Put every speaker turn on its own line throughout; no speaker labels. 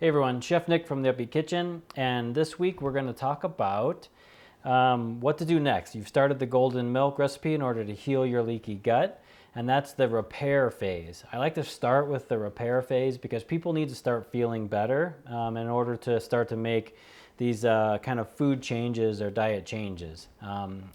Hey everyone, Chef Nick from the Upbeat Kitchen, and this week we're going to talk about what to do next. You've started the golden milk recipe in order to heal your leaky gut, and that's the repair phase. I like to start with the repair phase because people need to start feeling better in order to start to make these kind of food changes or diet changes.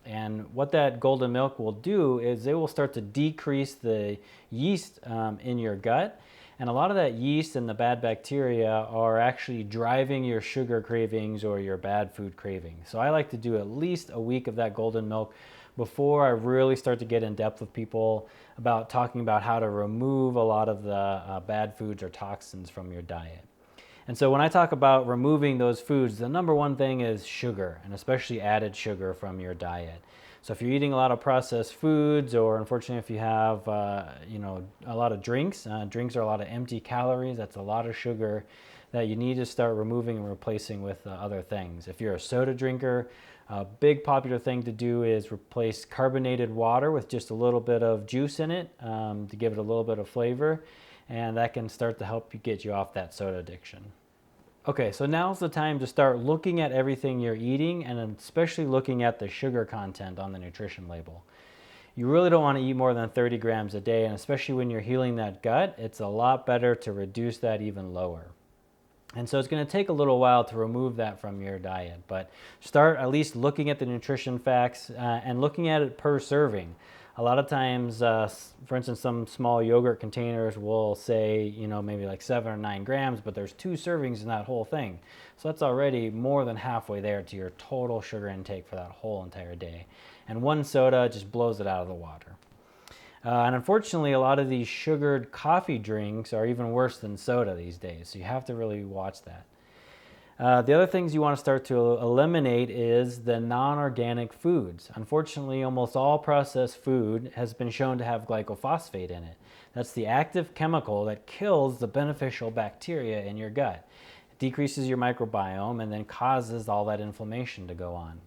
And what that golden milk will do is it will start to decrease the yeast in your gut. And a lot of that yeast and the bad bacteria are actually driving your sugar cravings or your bad food cravings. So I like to do at least a week of that golden milk before I really start to get in depth with people about talking about how to remove a lot of the bad foods or toxins from your diet. And so when I talk about removing those foods, the number one thing is sugar, and especially added sugar from your diet. So if you're eating a lot of processed foods, or unfortunately if you have a lot of drinks, drinks are a lot of empty calories. That's a lot of sugar that you need to start removing and replacing with other things. If you're a soda drinker, a big popular thing to do is replace carbonated water with just a little bit of juice in it to give it a little bit of flavor, and that can start to help you get you off that soda addiction. Okay, so now's the time to start looking at everything you're eating and especially looking at the sugar content on the nutrition label. You really don't want to eat more than 30 grams a day, and especially when you're healing that gut, it's a lot better to reduce that even lower. And so it's going to take a little while to remove that from your diet, but start at least looking at the nutrition facts and looking at it per serving. A lot of times, for instance, some small yogurt containers will say, maybe like 7 or 9 grams, but there's 2 servings in that whole thing. So that's already more than halfway there to your total sugar intake for that whole entire day. And one soda just blows it out of the water. And unfortunately, a lot of these sugared coffee drinks are even worse than soda these days, so you have to really watch that. The other things you want to start to eliminate is the non-organic foods. Unfortunately, almost all processed food has been shown to have glyphosate in it. That's the active chemical that kills the beneficial bacteria in your gut. It decreases your microbiome and then causes all that inflammation to go on.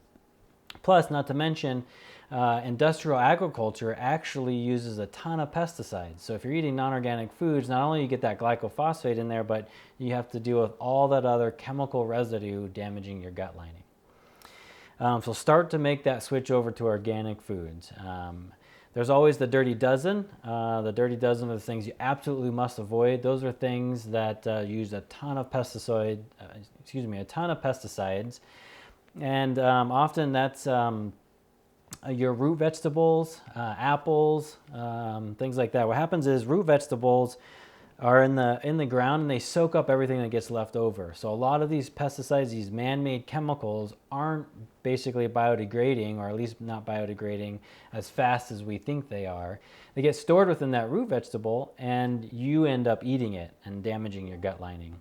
Plus, not to mention, industrial agriculture actually uses a ton of pesticides. So if you're eating non-organic foods, not only you get that glyphosate in there, but you have to deal with all that other chemical residue damaging your gut lining. So start to make that switch over to organic foods. There's always the dirty dozen. The dirty dozen are the things you absolutely must avoid. Those are things that use a ton of pesticides, and often that's your root vegetables, apples, things like that. What happens is root vegetables are in the ground and they soak up everything that gets left over. So a lot of these pesticides, these man-made chemicals, aren't basically biodegrading, or at least not biodegrading as fast as we think they are. They get stored within that root vegetable and you end up eating it and damaging your gut lining.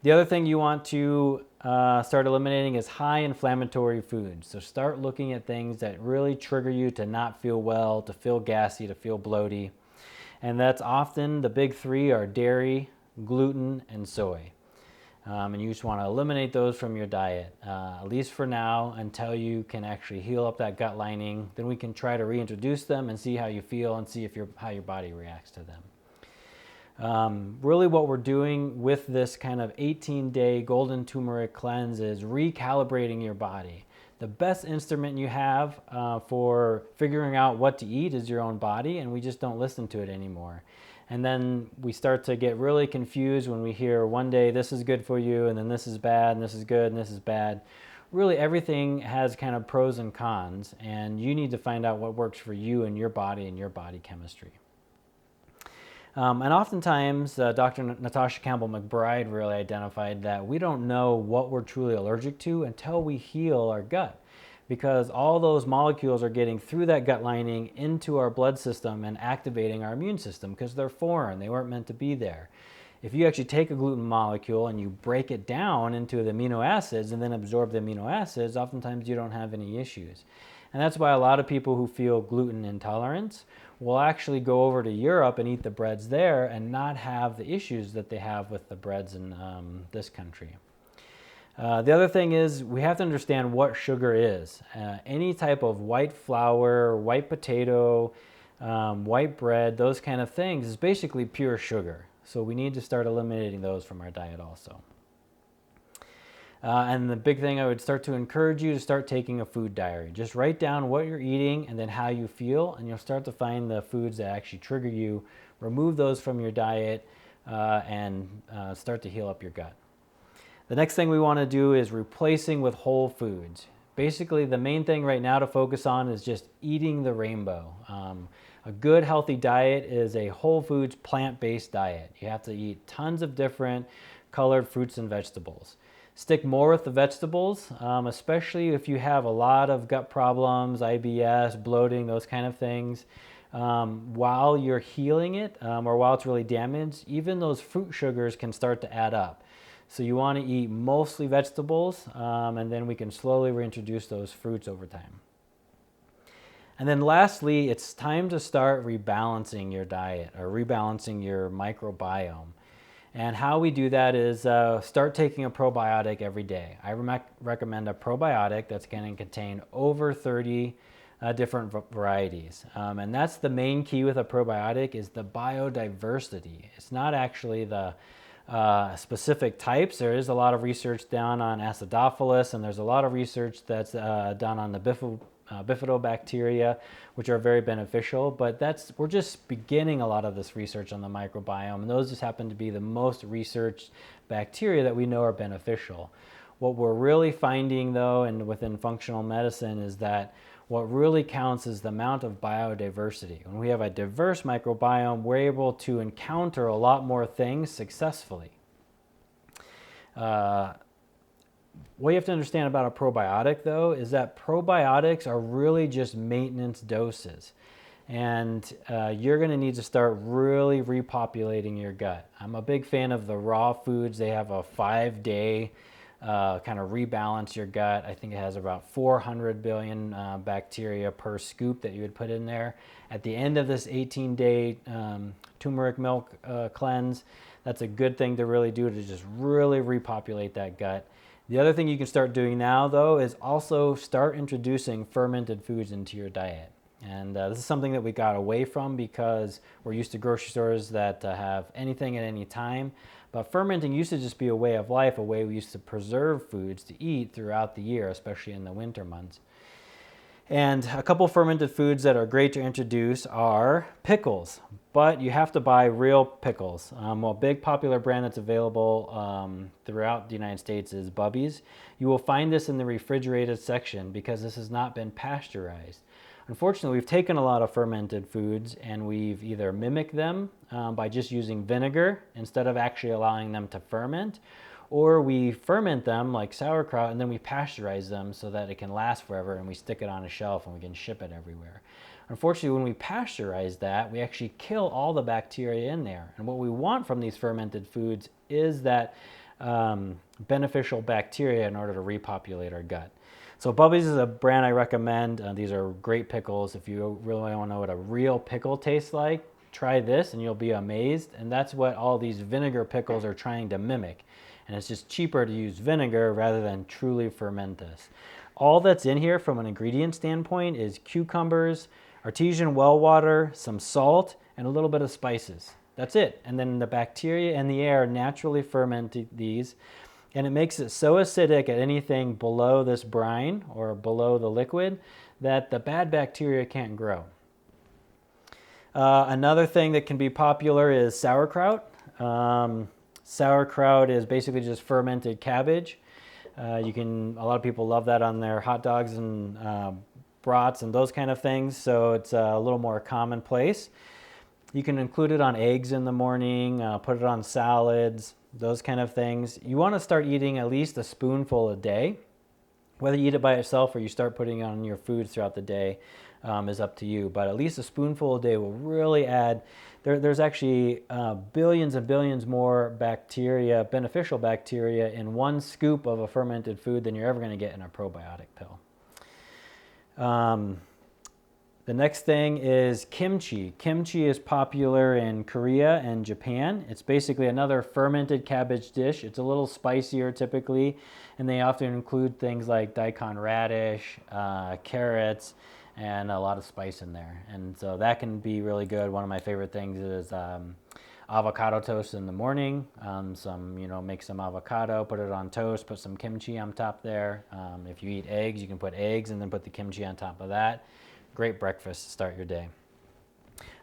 The other thing you want to start eliminating is high inflammatory foods. So start looking at things that really trigger you to not feel well, to feel gassy, to feel bloaty. And that's often the big 3 are dairy, gluten, and soy. And you just want to eliminate those from your diet, at least for now, until you can actually heal up that gut lining. Then we can try to reintroduce them and see how you feel and see how your body reacts to them. Really what we're doing with this kind of 18-day golden turmeric cleanse is recalibrating your body. The best instrument you have for figuring out what to eat is your own body, and we just don't listen to it anymore. And then we start to get really confused when we hear one day this is good for you, and then this is bad, and this is good, and this is bad. Really everything has kind of pros and cons, and you need to find out what works for you and your body chemistry. And oftentimes, Dr. Natasha Campbell McBride really identified that we don't know what we're truly allergic to until we heal our gut, because all those molecules are getting through that gut lining into our blood system and activating our immune system because they're foreign. They weren't meant to be there. If you actually take a gluten molecule and you break it down into the amino acids and then absorb the amino acids, oftentimes you don't have any issues. And that's why a lot of people who feel gluten intolerance will actually go over to Europe and eat the breads there and not have the issues that they have with the breads in this country. The other thing is we have to understand what sugar is. Any type of white flour, white potato, white bread, those kind of things is basically pure sugar. So we need to start eliminating those from our diet also. And the big thing, I would start to encourage you to start taking a food diary. Just write down what you're eating and then how you feel, and you'll start to find the foods that actually trigger you. Remove those from your diet and start to heal up your gut. The next thing we want to do is replacing with whole foods. Basically, the main thing right now to focus on is just eating the rainbow. A good healthy diet is a whole foods plant-based diet. You have to eat tons of different colored fruits and vegetables. Stick more with the vegetables, especially if you have a lot of gut problems, IBS, bloating, those kind of things. While you're healing it or while it's really damaged, even those fruit sugars can start to add up. So you want to eat mostly vegetables, and then we can slowly reintroduce those fruits over time. And then lastly, it's time to start rebalancing your diet or rebalancing your microbiome. And how we do that is start taking a probiotic every day. I recommend a probiotic that's going to contain over 30 different varieties. And that's the main key with a probiotic is the biodiversity. It's not actually the specific types. There is a lot of research done on acidophilus, and there's a lot of research that's done on the bifidobacteria, which are very beneficial, but we're just beginning a lot of this research on the microbiome, and those just happen to be the most researched bacteria that we know are beneficial. What we're really finding though, and within functional medicine, is that what really counts is the amount of biodiversity. When we have a diverse microbiome, we're able to encounter a lot more things successfully. What you have to understand about a probiotic, though, is that probiotics are really just maintenance doses. And you're going to need to start really repopulating your gut. I'm a big fan of the raw foods. They have a 5-day kind of rebalance your gut. I think it has about 400 billion bacteria per scoop that you would put in there. At the end of this 18-day turmeric milk cleanse, that's a good thing to really do, to just really repopulate that gut. The other thing you can start doing now, though, is also start introducing fermented foods into your diet. And this is something that we got away from because we're used to grocery stores that have anything at any time. But fermenting used to just be a way of life, a way we used to preserve foods to eat throughout the year, especially in the winter months. And a couple fermented foods that are great to introduce are pickles, but you have to buy real pickles. A big popular brand that's available throughout the United States is Bubby's. You will find this in the refrigerated section because this has not been pasteurized. Unfortunately, we've taken a lot of fermented foods and we've either mimicked them by just using vinegar instead of actually allowing them to ferment, or we ferment them like sauerkraut and then we pasteurize them so that it can last forever, and we stick it on a shelf and we can ship it everywhere. Unfortunately, when we pasteurize that, we actually kill all the bacteria in there. And what we want from these fermented foods is that beneficial bacteria in order to repopulate our gut. So Bubby's is a brand I recommend. These are great pickles. If you really want to know what a real pickle tastes like, try this and you'll be amazed. And that's what all these vinegar pickles are trying to mimic. And it's just cheaper to use vinegar rather than truly ferment this. All that's in here from an ingredient standpoint is cucumbers, artesian well water, some salt, and a little bit of spices. That's it. And then the bacteria in the air naturally ferment these. And it makes it so acidic at anything below this brine or below the liquid that the bad bacteria can't grow. Another thing that can be popular is sauerkraut. Sauerkraut is basically just fermented cabbage. A lot of people love that on their hot dogs and broths and those kind of things, so it's a little more commonplace. You can include it on eggs in the morning, put it on salads, those kind of things. You want to start eating at least a spoonful a day. Whether you eat it by itself or you start putting it on your foods throughout the day is up to you. But at least a spoonful a day will really add. There's actually billions and billions more bacteria, beneficial bacteria, in one scoop of a fermented food than you're ever going to get in a probiotic pill. The next thing is kimchi. Kimchi is popular in Korea and Japan. It's basically another fermented cabbage dish. It's a little spicier typically, and they often include things like daikon radish, carrots, and a lot of spice in there. And so that can be really good. One of my favorite things is avocado toast in the morning, make some avocado, put it on toast, put some kimchi on top there. If you eat eggs, you can put eggs and then put the kimchi on top of that. Great breakfast to start your day.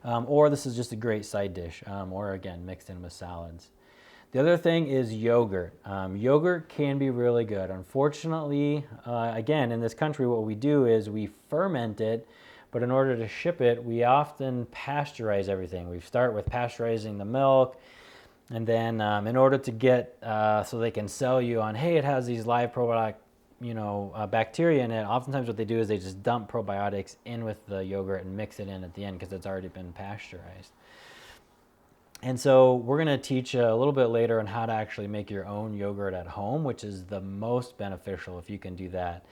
Or this is just a great side dish, or again, mixed in with salads. The other thing is yogurt. Yogurt can be really good. Unfortunately, again, in this country, what we do is we ferment it, but in order to ship it, we often pasteurize everything. We start with pasteurizing the milk, and then in order to get, so they can sell you on, hey, it has these live probiotic, bacteria in it, oftentimes what they do is they just dump probiotics in with the yogurt and mix it in at the end because it's already been pasteurized. And so we're going to teach a little bit later on how to actually make your own yogurt at home, which is the most beneficial if you can do that.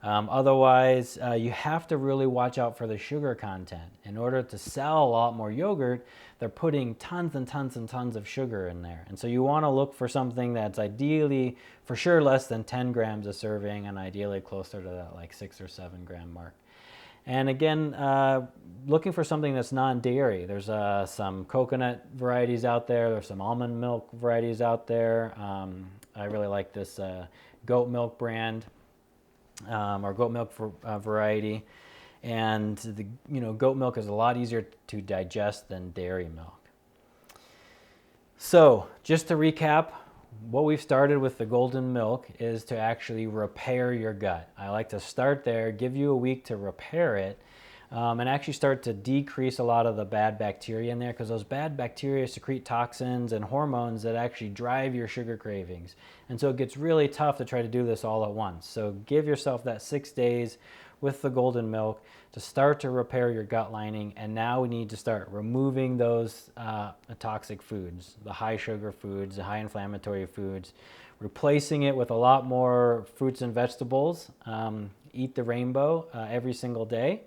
Otherwise, you have to really watch out for the sugar content. In order to sell a lot more yogurt, they're putting tons and tons and tons of sugar in there. And so you want to look for something that's ideally, for sure, less than 10 grams a serving, and ideally closer to that like 6 or 7 gram mark. And again, looking for something that's non-dairy. There's some coconut varieties out there. There's some almond milk varieties out there. I really like this goat milk brand, or goat milk variety. And the goat milk is a lot easier to digest than dairy milk. So just to recap, what we've started with the golden milk is to actually repair your gut. I like to start there, give you a week to repair it, and actually start to decrease a lot of the bad bacteria in there, because those bad bacteria secrete toxins and hormones that actually drive your sugar cravings. And so it gets really tough to try to do this all at once. So give yourself that 6 days with the golden milk to start to repair your gut lining. And now we need to start removing those toxic foods, the high sugar foods, the high inflammatory foods, replacing it with a lot more fruits and vegetables. Eat the rainbow every single day.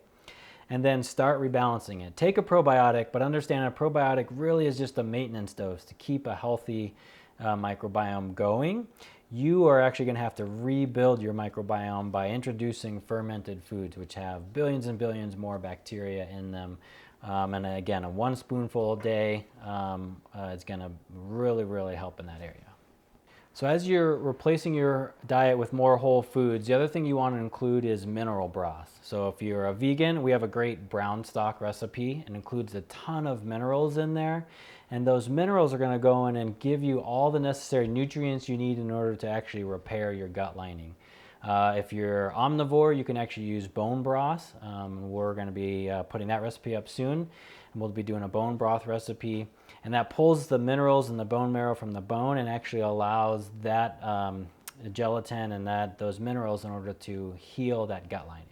And then start rebalancing it. Take a probiotic, but understand a probiotic really is just a maintenance dose to keep a healthy microbiome going. You are actually going to have to rebuild your microbiome by introducing fermented foods, which have billions and billions more bacteria in them. And again, a 1 spoonful a day is going to really, really help in that area. So as you're replacing your diet with more whole foods, the other thing you want to include is mineral broth. So if you're a vegan, we have a great brown stock recipe. It includes a ton of minerals in there. And those minerals are going to go in and give you all the necessary nutrients you need in order to actually repair your gut lining. If you're omnivore, you can actually use bone broth. We're going to be putting that recipe up soon. And we'll be doing a bone broth recipe. And that pulls the minerals in the bone marrow from the bone and actually allows that gelatin and those minerals in order to heal that gut lining.